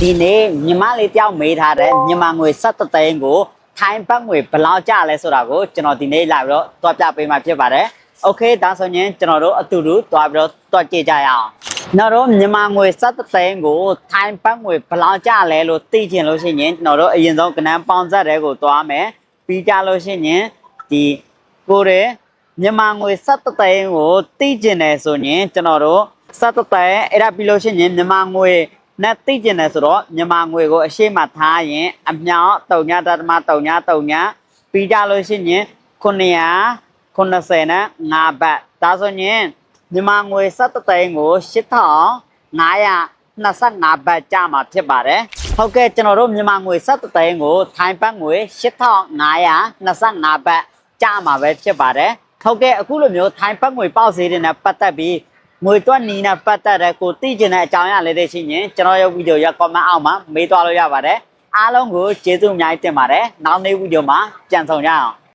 ဒီနေ့မြန်မာလေးတယောက်မေးထားတယ်မြန်မာငွေ17သိန်းကိုထိုင်းဘတ်ငွေဘယ်လောက်ကျလဲဆိုတာကိုကျွန်တော်ဒီနေ့လာပြီးတော့တွားပြပေးမှာဖြစ်ပါတယ်။ Okay ဒါဆိုရင်ကျွန်တော်တို့အတူတူတွားပြီးတော့တွားကြည့်ကြရအောင်။ကျွန်တော်တို့မြန်မာငွေ17သိန်းကိုထိုင်းဘတ်ငွေဘယ်လောက်ကျလဲလို့သိချင်လို့ရှိရင်ကျွန်တော်တို့အရင်ဆုံးကဏ္ဍပေါင်းဆက်တွေကိုတွားမယ်။ပြီးကြလို့ရှိရင်ဒီကိုရဲမြန်မာငွေ17သိန်းကိုသိချင်တယ်ဆိုရင်ကျွန်တော်တို့17သိန်းအဲ့ဒါပြီးလို့ရှိရင်မြန်မာငွေနဲ့သိကျင်တယ်ဆိုတော့မြန်မာငွေကိုအရှိမထားရင်အမြောက်3.3ပြီးကြလို့ရှိရင်990နဲ့5ဘတ်ဒါဆိုရင်မြန်မာငွေ17သိန်းကို8525ဘတ်ကျမှာဖြစ်ပါတယ်ဟုတ်ကဲ့ကျွန်တော်တို့မြန်မာငွေ17သိန်းကိုထိုင်းဘတ်ငွေ8525ဘတ်ကျမှာပဲဖြစ်ပါတယ်ဟုတ်ကဲ့အခုလိုမျိုးထိုင်းဘတ်ငွေပေါက်ဈေးတွေနဲ့ပတ်သက်ပြီးငွေတွက်နီးနဲ့ပတ်သက်တဲ့ကိုသိကျင်တဲ့အကြောင်းအရာလေးတွေရှိရင်ကျွန်တော်ရဲ့ဗီဒီယိုရ comment အောက်မှာမေးသွားလို့ရပါတယ်အားလုံးကိုကျေးဇူးအများကြီးတင်ပါတယ်နောက်နေ့ဗီဒီယိုမှာပြန်ဆောင်ကြအောင်